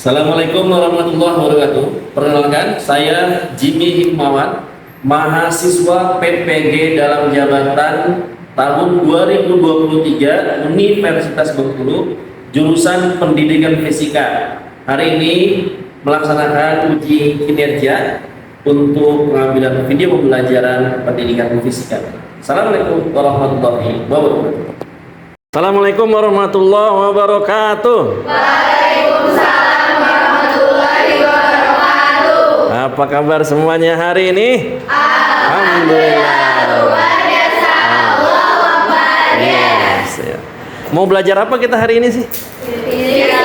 Assalamualaikum warahmatullahi wabarakatuh. Perkenalkan, saya Jimmy Hikmawan, mahasiswa PPG dalam jabatan tahun 2023 Universitas Bengkulu, jurusan Pendidikan Fisika. Hari ini melaksanakan uji kinerja untuk pengambilan video pembelajaran pendidikan fisika. Assalamualaikum warahmatullahi wabarakatuh. Assalamualaikum warahmatullahi wabarakatuh. Waalaikumsalam warahmatullahi wabarakatuh. Apa kabar semuanya hari ini? Alhamdulillah luar biasa. Allahu Akbar. Yes, ya. Mau belajar apa kita hari ini sih? Fisika.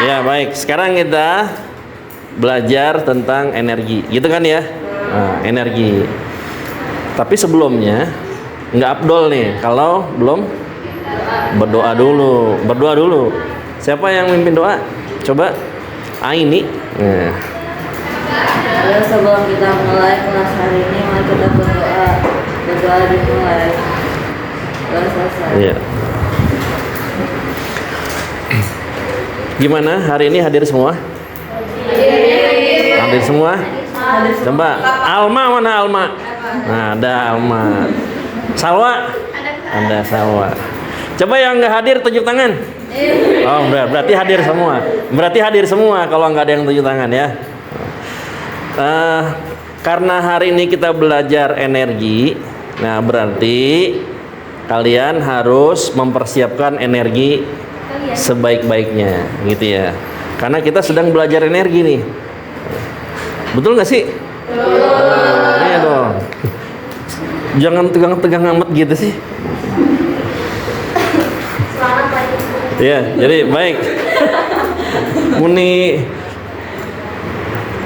Ya baik, sekarang kita belajar tentang energi, gitu kan ya? Nah, energi. Tapi sebelumnya nggak afdol nih kalau belum berdoa dulu. Siapa yang mimpin doa? Coba Aini. Nah. Lalu sebelum kita mulai kelas hari ini, mari kita berdoa. Berdoa dimulai. Lalu selesai. Iya. Gimana hari ini hadir semua? Hadir semua? Coba Alma mana Alma? Nah, ada Alma. Salwa? Ada Salwa. Coba yang nggak hadir tunjuk tangan. Oh, berarti hadir semua. Berarti hadir semua kalau nggak ada yang tunjuk tangan ya. Karena hari ini kita belajar energi, nah berarti kalian harus mempersiapkan energi sebaik-baiknya, gitu ya. Karena kita sedang belajar energi nih. Betul nggak sih? Betul. Iya dong. Jangan tegang-tegang amat gitu sih. Ya, jadi baik.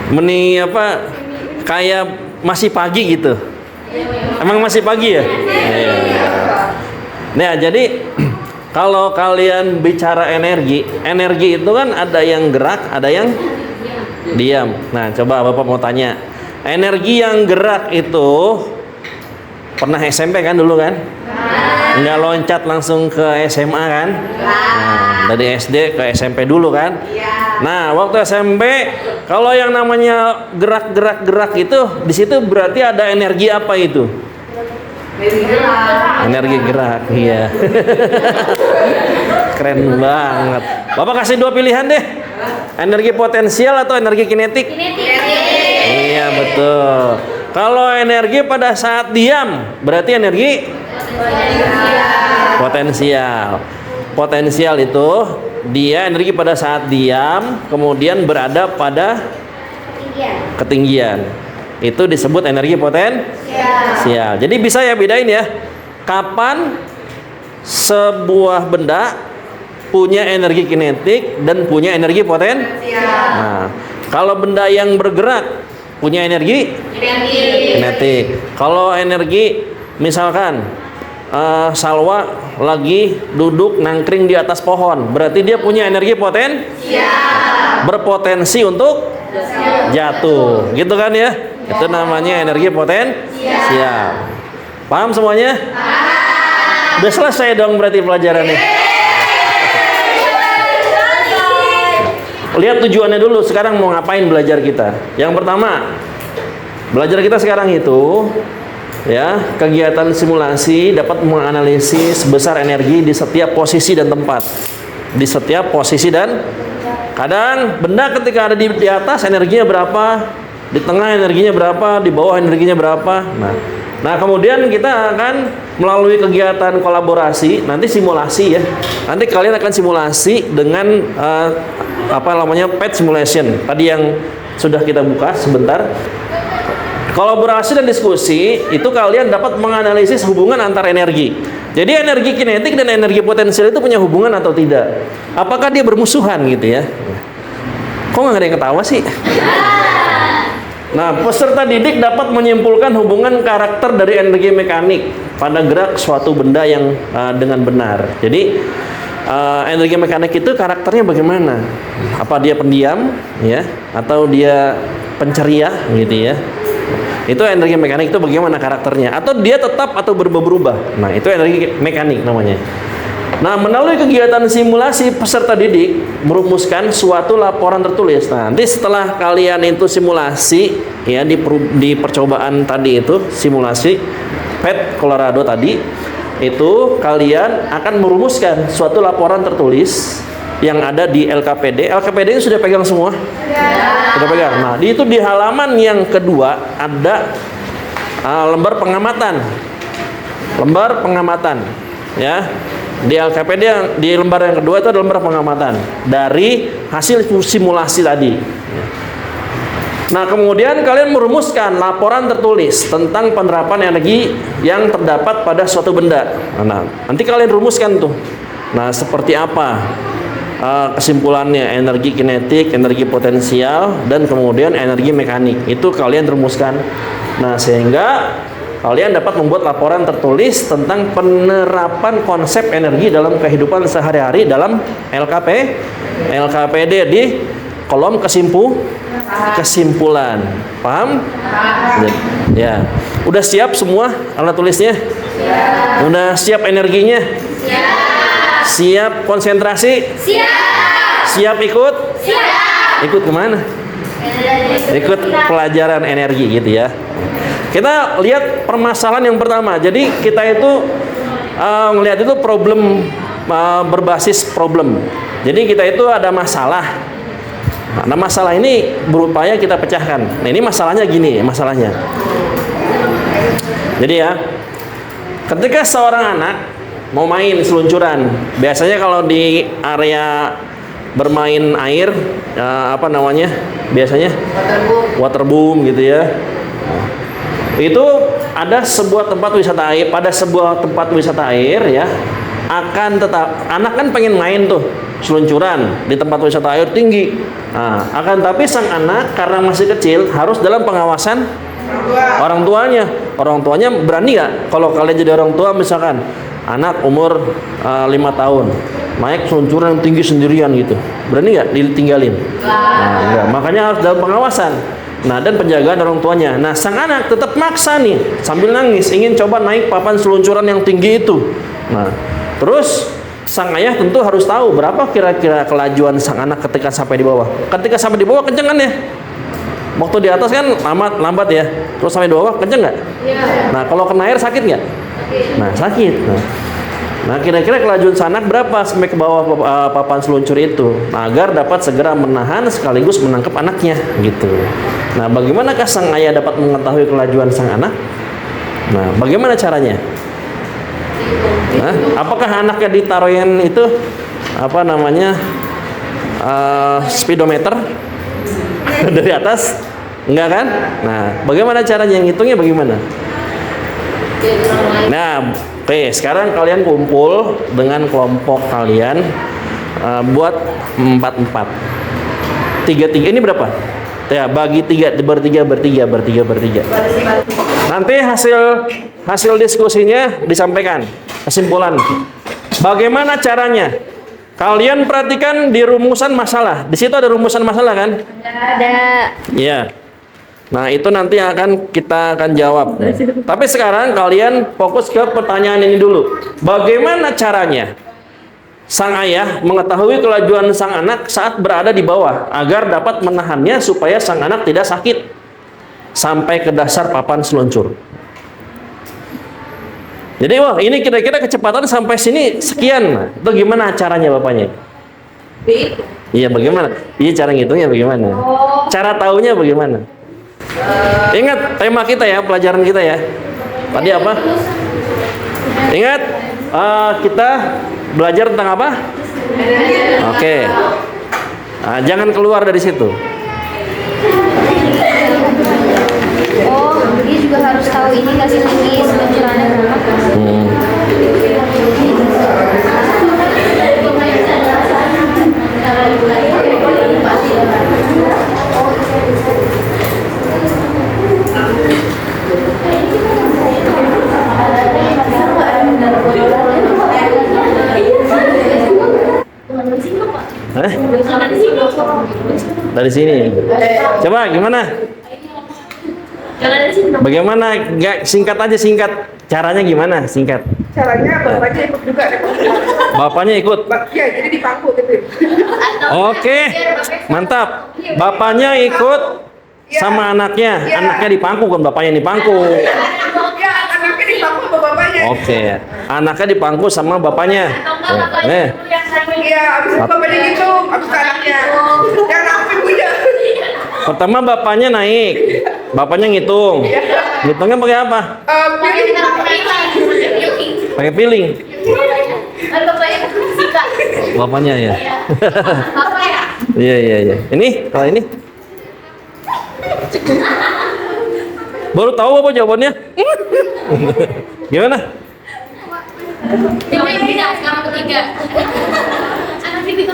Meni apa? Kayak masih pagi gitu. Emang masih pagi ya? Iya. Nah, jadi kalau kalian bicara energi itu kan ada yang gerak, ada yang diam. Nah, coba Bapak mau tanya. Energi yang gerak itu pernah SMP kan dulu kan? Nggak loncat langsung ke SMA kan? Nah, dari SD ke SMP dulu kan? Nah, waktu SMP kalau yang namanya gerak itu di situ berarti ada energi apa itu? Energi gerak, iya. Keren banget. Bapak kasih dua pilihan deh. Energi potensial atau energi kinetik? Iya, betul. Kalau energi pada saat diam berarti energi potensial. Potensial itu dia energi pada saat diam kemudian berada pada ketinggian. Itu disebut energi potensial. Jadi bisa ya bedain ya. Kapan sebuah benda punya energi kinetik dan punya energi potensial. Nah, kalau benda yang bergerak punya energi kinetik. Kalau energi misalkan Salwa lagi duduk nangkring di atas pohon, berarti dia punya energi berpotensi untuk jatuh, gitu kan ya? Itu namanya energi potensial. Paham semuanya? Udah selesai dong berarti pelajarannya. Lihat tujuannya dulu. Sekarang mau ngapain belajar kita? Yang pertama, belajar kita sekarang itu ya, kegiatan simulasi dapat menganalisis besar energi di setiap posisi dan tempat. Di setiap posisi dan kadang benda ketika ada di atas energinya berapa, di tengah energinya berapa, di bawah energinya berapa. Nah, kemudian kita akan melalui kegiatan kolaborasi, nanti simulasi ya. Nanti kalian akan simulasi dengan PET simulation. Tadi yang sudah kita buka sebentar. Kolaborasi dan diskusi itu kalian dapat menganalisis hubungan antar energi. Jadi energi kinetik dan energi potensial itu punya hubungan atau tidak? Apakah dia bermusuhan gitu ya? Kok nggak ada yang ketawa sih? Nah, peserta didik dapat menyimpulkan hubungan karakter dari energi mekanik pada gerak suatu benda yang dengan benar. Jadi energi mekanik itu karakternya bagaimana? Apa dia pendiam ya? Atau dia penceria gitu ya? Itu energi mekanik itu bagaimana karakternya? Atau dia tetap atau berubah-ubah? Nah, itu energi mekanik namanya. Nah, melalui kegiatan simulasi, peserta didik merumuskan suatu laporan tertulis. Nah, nanti setelah kalian itu simulasi, ya di percobaan tadi itu simulasi PET Colorado tadi, itu kalian akan merumuskan suatu laporan tertulis yang ada di LKPD. LKPD ini sudah pegang semua? Sudah pegang. Nah, itu di halaman yang kedua ada lembar pengamatan. Lembar pengamatan, ya. Di LKPD di lembar yang kedua itu ada lembar pengamatan dari hasil simulasi tadi. Nah, kemudian kalian merumuskan laporan tertulis tentang penerapan energi yang terdapat pada suatu benda. Nah, nanti kalian rumuskan tuh. Nah, seperti apa kesimpulannya, energi kinetik, energi potensial, dan kemudian energi mekanik. Itu kalian rumuskan. Nah, sehingga kalian dapat membuat laporan tertulis tentang penerapan konsep energi dalam kehidupan sehari-hari dalam LKPD di kolom kesimpulan. Paham? Ya. Udah siap semua alat tulisnya? Siap. Udah siap energinya? Siap. Siap konsentrasi? Siap. Siap ikut? Siap. Ikut kemana? Ikut pelajaran energi gitu ya. Kita lihat permasalahan yang pertama. Jadi kita itu melihat itu problem berbasis problem. Jadi kita itu ada masalah. Nah, masalah ini berupaya kita pecahkan. Nah, ini masalahnya gini, masalahnya. Jadi ya, ketika seorang anak mau main seluncuran, biasanya kalau di area bermain air, apa namanya? Biasanya waterboom gitu ya. Itu ada sebuah tempat wisata air, pada sebuah tempat wisata air ya, akan tetap anak kan pengen main tuh seluncuran di tempat wisata air tinggi. Nah, akan tapi sang anak karena masih kecil harus dalam pengawasan orang tuanya. Orang tuanya berani nggak? Kalau kalian jadi orang tua misalkan anak umur 5 tahun naik seluncuran yang tinggi sendirian gitu, berani nggak ditinggalin? Nah, enggak. Makanya harus dalam pengawasan. Nah, dan penjagaan orang tuanya. Nah, sang anak tetap maksa nih sambil nangis ingin coba naik papan seluncuran yang tinggi itu. Nah, terus sang ayah tentu harus tahu berapa kira-kira kelajuan sang anak ketika sampai di bawah. Ketika sampai di bawah kenceng kan ya? Waktu di atas kan lambat ya. Terus sampai di bawah kenceng nggak? Iya. Nah, kalau kena air sakit nggak? Nah, sakit. Nah, kira-kira kelajuan sang anak berapa sampai ke bawah papan seluncur itu? Nah, agar dapat segera menahan sekaligus menangkap anaknya gitu. Nah, bagaimanakah sang ayah dapat mengetahui kelajuan sang anak? Nah, bagaimana caranya? Nah, apakah anaknya ditaruhin itu apa namanya speedometer dari atas? Enggak kan? Nah, bagaimana caranya ngitungnya bagaimana? Nah, oke, sekarang kalian kumpul dengan kelompok kalian buat 4-4. 3-3 ini berapa? Ya, bagi 3 bertiga. Nanti hasil diskusinya disampaikan, kesimpulan. Bagaimana caranya? Kalian perhatikan di rumusan masalah. Di situ ada rumusan masalah kan? Ada. Iya. Nah, itu nanti kita akan jawab. Tapi sekarang kalian fokus ke pertanyaan ini dulu. Bagaimana caranya sang ayah mengetahui kelajuan sang anak saat berada di bawah agar dapat menahannya supaya sang anak tidak sakit sampai ke dasar papan seluncur? Jadi, wah, ini kira-kira kecepatan sampai sini sekian. Nah, itu gimana caranya bapaknya? Iya, bagaimana? Iya, cara ngitungnya bagaimana? Cara taunya bagaimana? Ingat tema kita ya, pelajaran kita ya. Tadi apa? Ingat, kita belajar tentang apa? Oke. Nah, jangan keluar dari situ. Oh, dia juga harus tahu ini nggak sih tinggi seluncurannya berapa? Dari sini. Coba gimana? Bagaimana? Nggak, singkat aja, singkat. Caranya gimana? Singkat. Caranya bapaknya ikut juga. Bapaknya ikut. Ya, jadi di pangku gitu. Oke, mantap. Bapaknya ikut sama anaknya. Anaknya di pangku, kan bapaknya di pangku. Ya, anaknya di pangku sama bapaknya. Oke, anaknya di pangku sama bapaknya. Iya, abis itu bapaknya gitu, abis itu anaknya. Yang aku ibunya. Pertama bapaknya naik, bapaknya ngitung. Ngitungnya pakai apa? Pilih. Pakai piling. Bapaknya ya. Iya iya iya. Ini kalau ini baru tahu apa jawabannya? Gimana?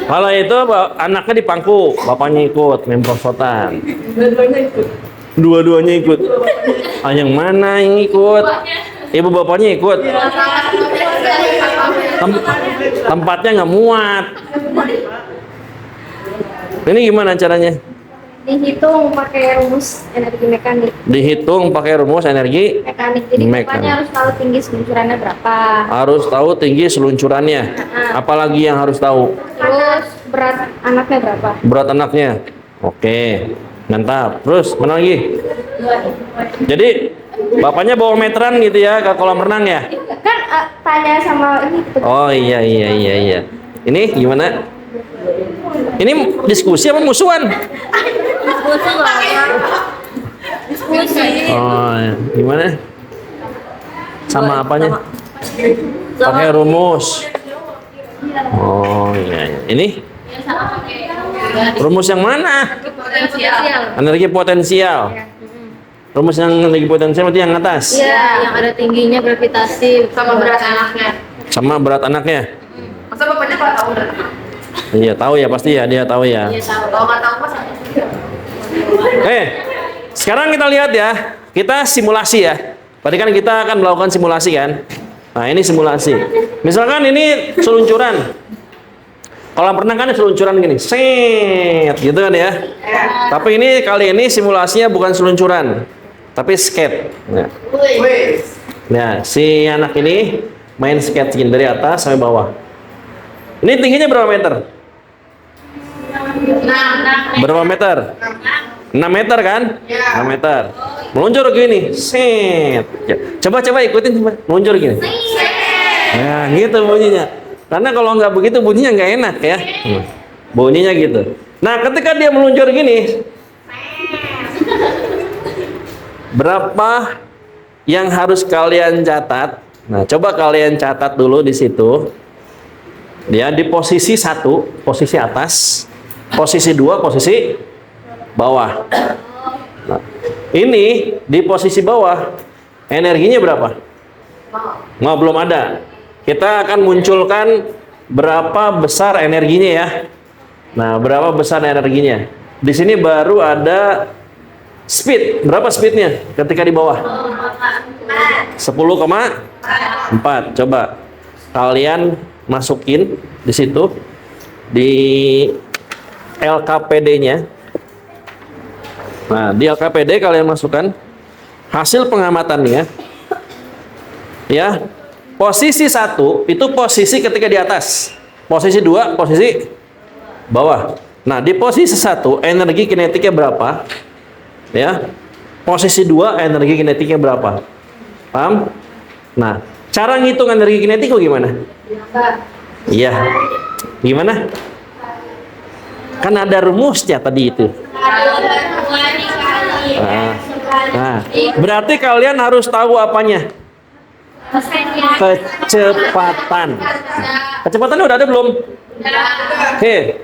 Kalau itu anaknya di pangku, bapaknya ikut main prosotan. Dua-duanya ikut. Ah, yang mana yang ikut? Ibu bapaknya ikut. Tempatnya nggak muat. Ini gimana caranya? Dihitung pakai rumus energi mekanik. Dihitung pakai rumus energi Mekanik. Jadi Mekanik. bapaknya harus tahu tinggi seluncurannya berapa. harus tahu tinggi seluncurannya. Apalagi yang harus tahu? Terus berat anaknya berapa? Berat anaknya. Oke, mantap. Terus mana lagi? Jadi bapaknya bawa meteran gitu ya ke kolam renang ya? Kan tanya sama ini. Oh iya iya iya iya. Ini gimana? Ini diskusi apa musuhan? Oh, iya. Gimana? Sama apanya? Pakai rumus. Oh iya, iya. Ini rumus yang mana? Energi potensial. Rumus yang energi potensial berarti yang atas. Iya, yang ada tingginya gravitasi sama berat anaknya. Sama berat anaknya. Masa bapaknya kalau tahu udah. Iya tahu ya, pasti ya, dia tahu ya. Kalau nggak tahu pas. Sekarang kita lihat ya, kita simulasi ya. Tadi kan kita akan melakukan simulasi kan. Nah ini simulasi. Misalkan ini seluncuran. Kolam renang kan seluncuran gini, set, gitu kan ya. Tapi ini kali ini simulasinya bukan seluncuran, tapi skate. Nah, si anak ini main skate dari atas sampai bawah. Ini tingginya berapa meter? Berapa meter? 6 meter kan? 6 meter. Meluncur gini, set. Ya, coba ikutin, coba meluncur gini. Nah, gitu bunyinya. Karena kalau nggak begitu bunyinya nggak enak ya. Bunyinya gitu. Nah, ketika dia meluncur gini, berapa yang harus kalian catat? Nah, coba kalian catat dulu di situ. Dia di posisi 1, posisi atas, posisi 2, posisi bawah. Nah, ini di posisi bawah, energinya berapa? Nggak, belum ada. Kita akan munculkan berapa besar energinya ya. Nah, berapa besar energinya? Di sini baru ada speed. Berapa speednya ketika di bawah? 10,4. Coba kalian masukin di situ di LKPD-nya. Nah, di LKPD kalian masukkan hasil pengamatannya. Ya. Posisi 1 itu posisi ketika di atas. Posisi 2 posisi bawah. Nah, di posisi 1 energi kinetiknya berapa? Ya. Posisi 2 energi kinetiknya berapa? Paham? Nah, cara ngitung energi kinetik gimana? Iya. Gimana? Kan ada rumusnya tadi itu. Nah, berarti kalian harus tahu apanya? Kecepatan. Kecepatannya udah ada belum? Oke.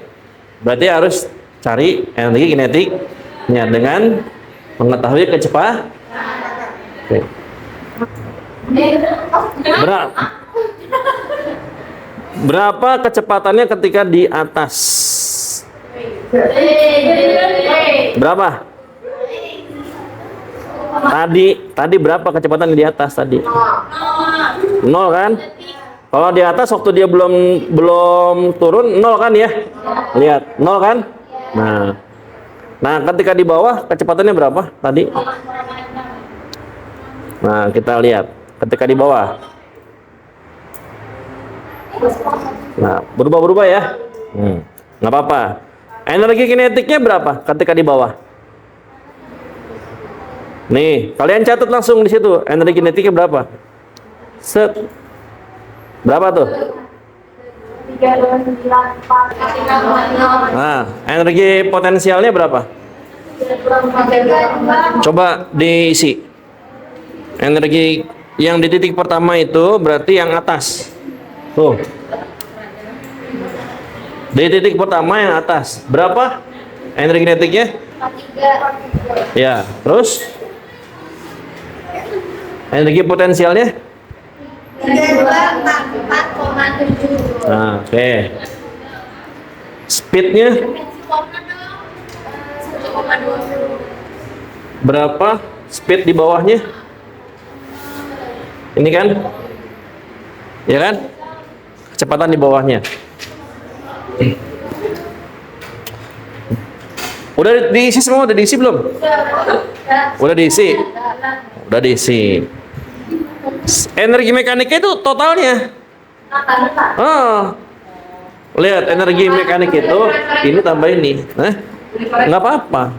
Berarti harus cari energi kinetiknya dengan mengetahui kecepatan. Oke. Berapa kecepatannya ketika di atas? Berapa? Tadi berapa kecepatan di atas tadi? 0 kan? Kalau di atas waktu dia belum turun 0 kan ya? Lihat, 0 kan? Nah, ketika di bawah kecepatannya berapa tadi? Nah, kita lihat ketika di bawah. Nah, berubah-berubah ya. Nggak apa-apa. Energi kinetiknya berapa ketika di bawah? Nih, kalian catat langsung di situ. Energi kinetiknya berapa? Set. Berapa tuh? 3,9. Nah, energi potensialnya berapa? Coba diisi. Energi yang di titik pertama itu berarti yang atas. Tuh. Di titik pertama yang atas. Berapa energi kinetiknya? 3. Ya, terus energi potensialnya? 4,7. Nah, oke. Speednya 1,20. berapa? Speed di bawahnya? Ini kan? Ya kan? Kecepatan di bawahnya. Udah diisi semua? Udah diisi belum? Udah diisi? Udah diisi. Energi mekaniknya itu totalnya. Oh. Lihat energi mekanik itu ini tambah ini. Nggak apa-apa.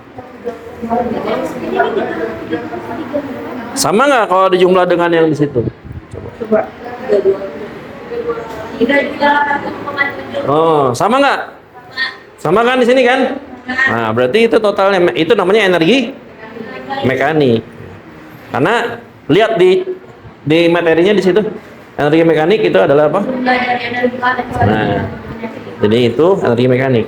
Sama nggak kalau dijumlah dengan yang di situ? Coba. Oh, sama nggak? Sama kan di sini kan? Nah, berarti itu totalnya itu namanya energi mekanik. Karena lihat di materinya di situ. Energi mekanik itu adalah apa? Nah, jadi itu energi mekanik.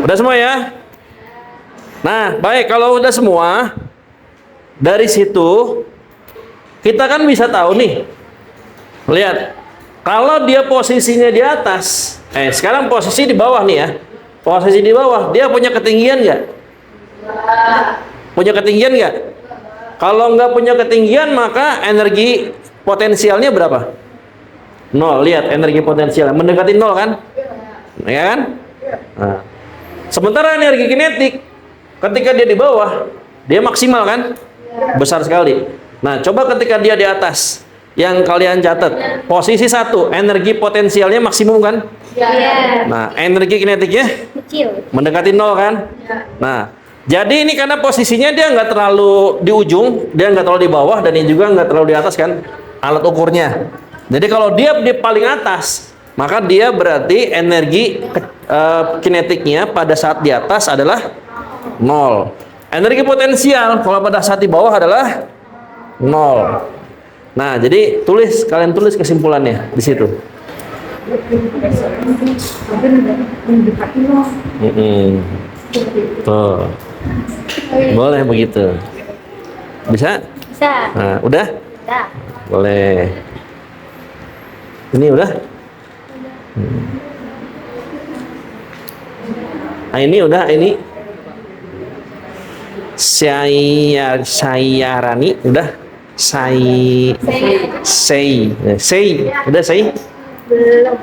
Udah semua ya? Nah, baik, kalau udah semua, dari situ kita kan bisa tahu nih. Lihat, kalau dia posisinya di atas, sekarang posisi di bawah nih ya. Posisi di bawah, dia punya ketinggian nggak? Punya ketinggian nggak? Kalau nggak punya ketinggian, maka energi potensialnya berapa? 0. Lihat energi potensialnya mendekati 0 kan? Ya kan? Nah, sementara energi kinetik ketika dia di bawah, dia maksimal kan? Besar sekali. Nah, coba ketika dia di atas, yang kalian catat, posisi 1, energi potensialnya maksimum kan? Nah, energi kinetiknya Kecil. mendekati 0 kan? Nah, jadi ini karena posisinya dia nggak terlalu di ujung, dia nggak terlalu di bawah, dan ini juga nggak terlalu di atas kan? Alat ukurnya. Jadi kalau dia di paling atas, maka dia berarti energi kinetiknya pada saat di atas adalah 0. Energi potensial kalau pada saat di bawah adalah 0. Nah, jadi kalian tulis kesimpulannya di situ. Tuh. Boleh begitu. Bisa? Bisa. Nah, udah? Bisa. Boleh. Ini udah? Nah, ini udah, ini Syarani udah. Say udah say. Belum.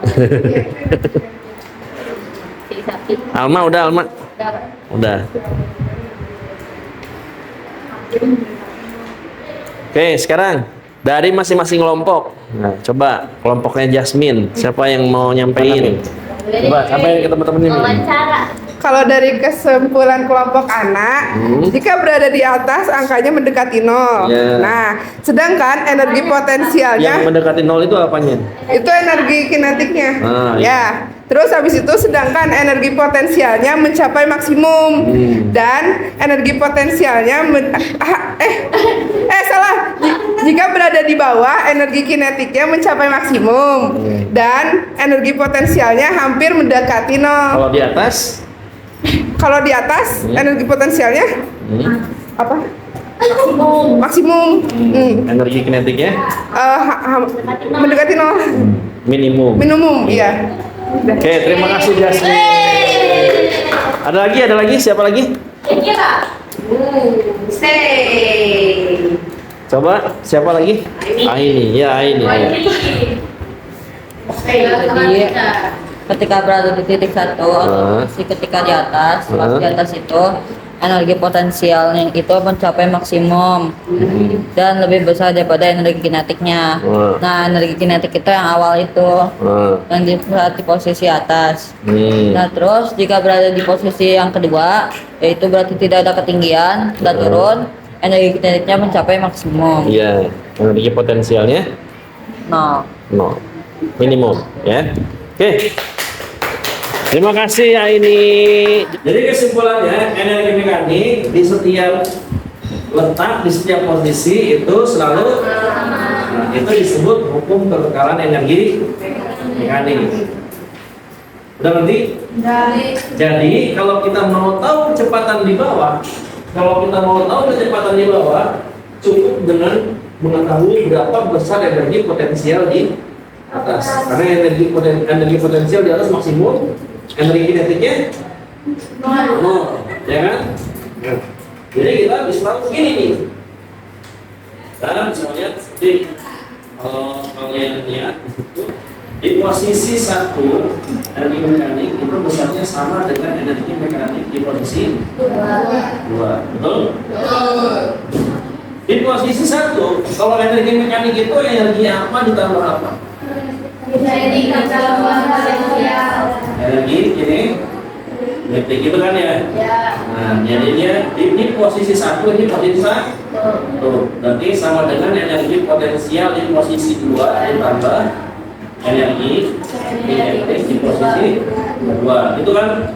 Alma udah, Alma udah. Oke, sekarang dari masing-masing kelompok. Nah, coba kelompoknya Jasmine, siapa yang mau nyampein? Coba sampai ke teman-teman ini. Wawancara. Kalau dari kesimpulan kelompok anak, jika berada di atas angkanya mendekati 0. Ya. Nah, sedangkan energi Yang potensialnya mendekati 0 itu apanya? itu energi kinetiknya. Ah, iya. Ya. Terus habis itu sedangkan energi potensialnya mencapai maksimum dan energi potensialnya salah. Jika berada di bawah, energi kinetiknya mencapai maksimum dan energi potensialnya hampir mendekati 0. Kalau di atas? Kalau di atas, energi potensialnya apa? Maksimum. Energi kinetiknya Mendekati 0. minimum. Minimum, iya. Oke, terima kasih Jasmine. Ada lagi? Siapa lagi? Coba, siapa lagi? Aini. Ya, Aini. Jadi ketika berada di titik 1 atau posisi ketika di atas, pas di atas itu energi potensialnya itu mencapai maksimum dan lebih besar daripada energi kinetiknya. Nah, energi kinetik itu yang awal itu yang saat di posisi atas. Nah, terus jika berada di posisi yang kedua, yaitu berarti tidak ada ketinggian, sudah turun, energi kinetiknya mencapai maksimum. Iya, energi potensialnya Nah, 0 minimum ya. Oke. Terima kasih ya ini. Jadi kesimpulannya energi mekanik di setiap letak, di setiap posisi itu selalu itu disebut hukum kekekalan energi mekanik. Udah ngerti? Jadi kalau kita mau tahu kecepatan di bawah, cukup dengan mengetahui berapa besar energi potensial di atas. Karena energi potensial di atas maksimum, energi kinetiknya 0, ya kan? Nah, jadi kita bisa tahu begini nih. Dan bisa lihat seperti kalau kalian lihat di posisi 1 energi mekanik itu besarnya sama dengan energi mekanik di posisi 2. Betul? Di posisi 1, kalau energi mekanik itu energi apa ditambah apa? Energi kinetik itu kan ya? Nah, jadinya ini posisi 1, ini posisi 1. Berarti sama dengan energi potensial di posisi 2 ditambah energi kinetik di posisi 2. Itu kan?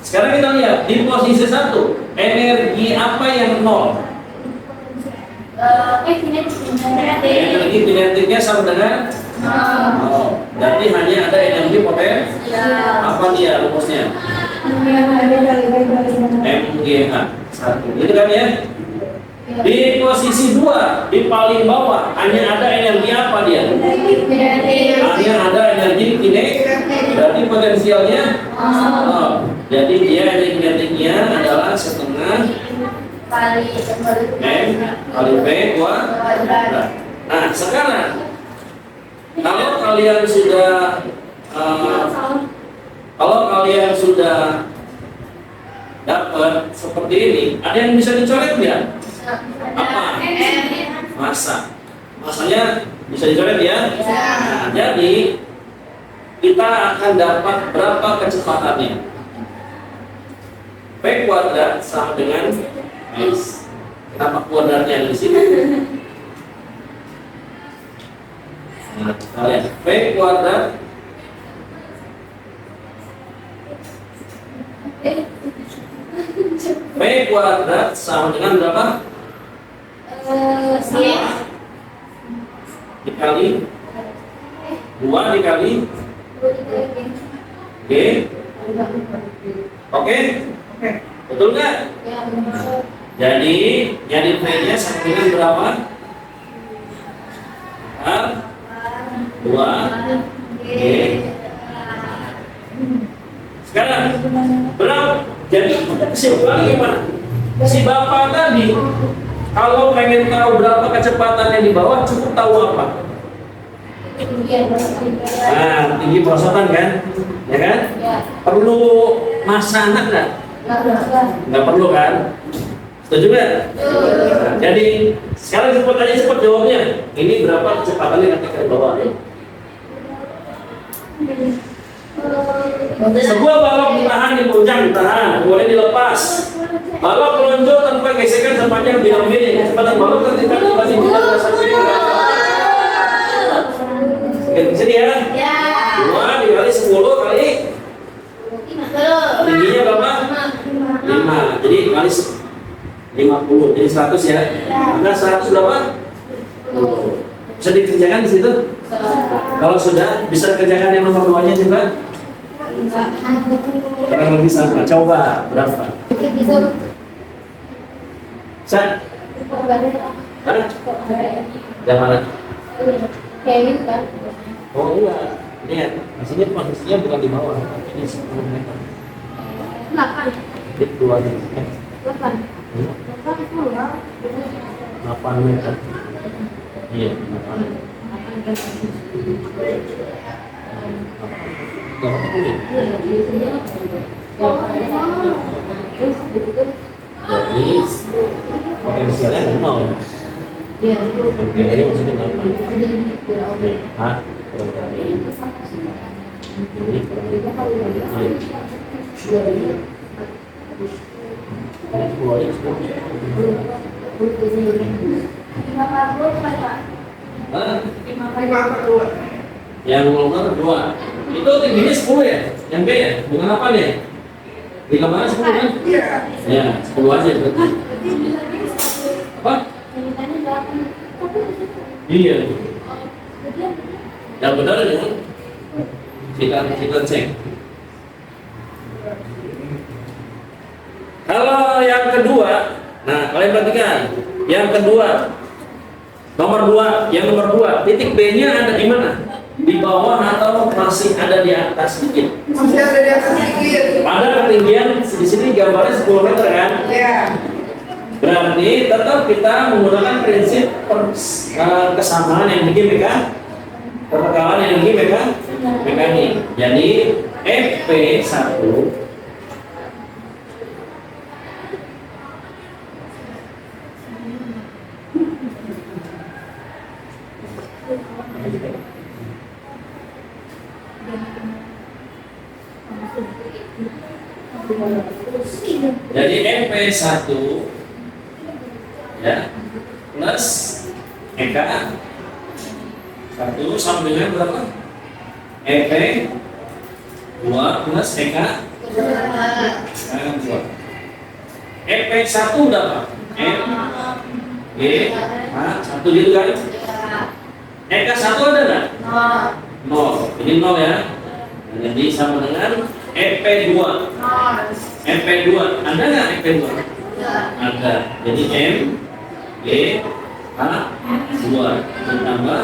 Sekarang kita lihat di posisi 1, energi apa yang 0? Energi kinetiknya sama dengan 0. Berarti hanya ada energi potensial. Apa dia rumusnya? MGH 1. Itu kan ya? Di posisi 2, di paling bawah hanya ada energi apa dia? Hanya ada energi kinetik. Berarti potensialnya 0. Jadi dia energi kinetiknya adalah setengah M kali V kuadrat. Nah, sekarang kalau kalian sudah dapat seperti ini, ada yang bisa dicoret nggak? Apa? Massa. Massanya bisa dicoret ya? Nah, jadi kita akan dapat berapa kecepatannya? V kuadrat sama dengan S. Kenapa kuadratnya di sini? Nah, kalian V kuadrat V kuadrat sama dengan berapa? Dikali 2 dikali G. Oke? Betul nggak? Jadi V-nya sama dengan berapa? R 2 G. Sekarang berapa? Jadi kesimpulannya gimana? Si bapak tadi kalau pengen tahu berapa kecepatannya di bawah, cukup tahu apa? Nah, tinggi perosotan kan? Ya kan? Perlu massa anak nggak? Nggak perlu kan? Setuju nggak? Nah, jadi sekarang cepat jawabnya. Ini berapa kecepatannya ketika di bawah? Sebuah balok ditahan di puncak, ditahan, boleh dilepas. Balok melonjak tanpa gesekan sepanjang bidang ini. Kecepatan balok ketika dibanding bidang dasar ini. Di sini ya? 2 dikali 10 kali tingginya berapa? 5. Jadi kali 50. Jadi 100 ya. Maka 100 berapa? Bisa dikerjakan di situ? Kalau sudah, bisa kerjakan yang nomor 2-nya juga? Kurang lebih sama. Coba berapa? Set. Hah? Yang mana? Oh iya. Ini ya. Di sini posisinya bukan di bawah. Ini 10 meter. 8. Di 2 meter. 8 meter. Iya, 8. Jadi potensialnya ada nol. Oke, ini maksudnya apa? Hah? Kurang dari ini kurang dari yang nomor 2 itu tingginya 10 ya? Yang B ya? Bukan apa nih? Di mana 10 kan? Iya. Ya, 10 aja berarti. Apa? Iya. Yang benar ya? Kita cek. Kalau yang kedua, nah kalian perhatikan, yang kedua, nomor 2, yang nomor 2, titik B-nya ada di mana? Di bawah atau masih ada di atas sedikit? Masih ada di atas sedikit. Pada ketinggian di sini gambarnya 10 meter kan? Iya. Berarti tetap kita menggunakan prinsip kesamaan energi perpekalan energi mekanik. Jadi Fp1 jadi Fp1 ya plus Eka 1 sama dengan berapa? Fp2 plus Eka 2. Fp1 udah apa? M G H 1 gitu kan? Eka 1 ada nggak? 0. Ini 0 ya. Jadi sama dengan Fp2. Fp2 ada nggak Fp2? Ada. Jadi M G H 2 ditambah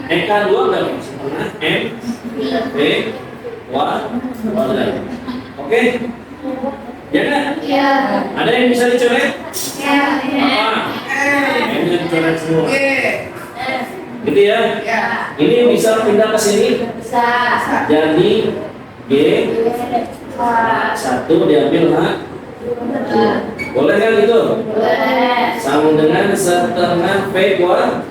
Eka 2 berapa? Setengah M P kuadrat. Oke? Ya kan? Iya. Ada yang bisa dicoret? Iya. Apa? Yang bisa dicoret semua. Oke. Gitu ya? Ya. Ini bisa pindah ke sini. Bisa. Jadi G 1 diambil H. Boleh kan itu? Boleh. Sama dengan setengah V kuadrat.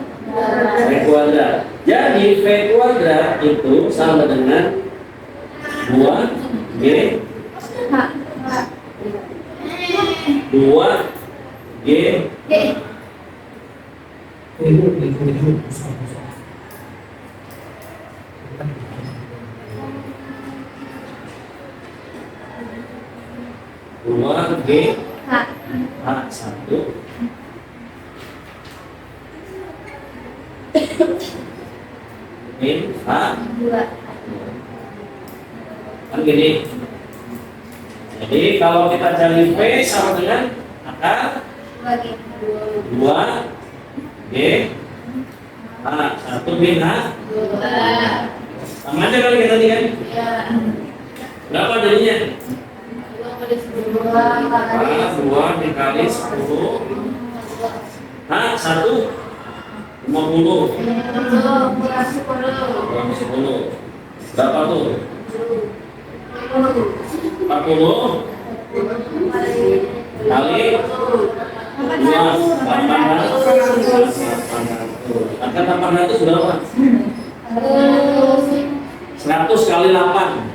Jadi V kuadrat itu sama dengan 2 G 2 G dua G H1 min H2 kan gini. Jadi kalau kita cari P sama dengan akar 2 G H1 min H2 sama aja kali kita tadi kan? Berapa jadinya? 2 dikali 10 H1 50 berapa tuh? 40 kali 2 800 angka 800 berapa? 100 kali 8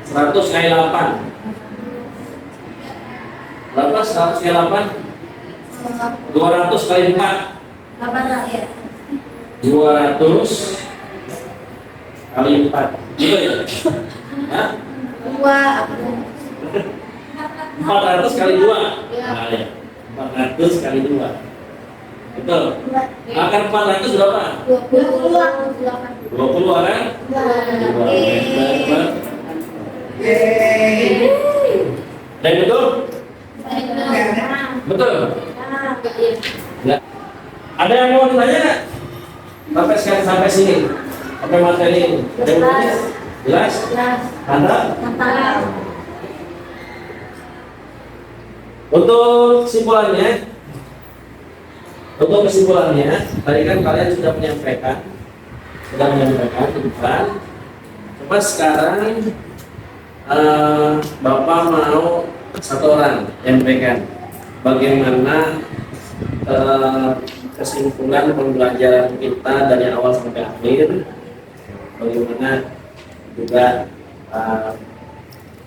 100 kali 8 berapa 100 kali 8? 200 kali 4 200 kali 4 gitu ya? Hah? 400 kali 2 nah, ya. 400 kali 2 betul akar 400 berapa? 20 kan? 2 meter dan betul? Betul? Nah, ada yang mau ditanya nggak? Sampai sini sampai materi ini ada yang mau tanya? Jelas? Mantap? Untuk kesimpulannya tadi kan kalian sudah menyampaikan di depan. Coba sekarang Bapak mau satu orang menyampaikan bagaimana kesimpulan pembelajaran kita dari awal sampai akhir, bagaimana juga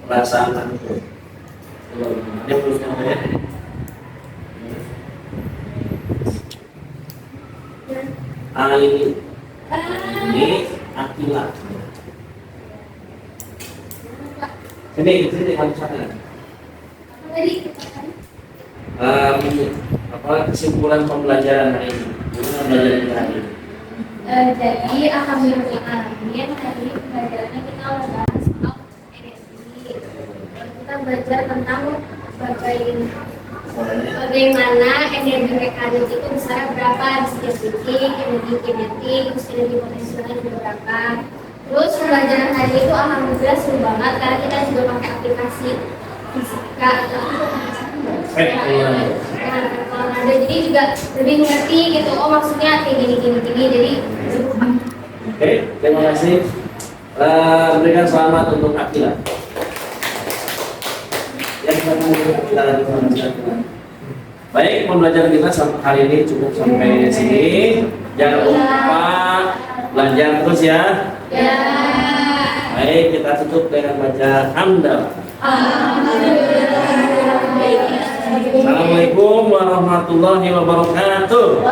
perasaan antum. Ini teruskan saya. Ini Akila. Sini kamu sana. Apa kesimpulan pembelajaran hari ini? Gimana pembelajaran hari ini? Jadi alhamdulillah hari ini pembelajarannya kita membahas soal energi. Kita belajar tentang bagaimana energi mekanik itu besar berapa di setiap titik, energi kinetik, terus energi potensialnya juga berapa. Terus pembelajaran hari itu alhamdulillah seru banget karena kita juga pakai aplikasi fisika. Ada jadi juga lebih ngerti gitu. Oh maksudnya kayak gini jadi seru banget. Oke, terima kasih. Berikan selamat untuk Akila. Baik, pembelajaran kita hari ini cukup sampai sini. Jangan lupa belajar terus ya. Ya. Baik, kita tutup dengan baca hamdalah. Assalamualaikum warahmatullahi wabarakatuh.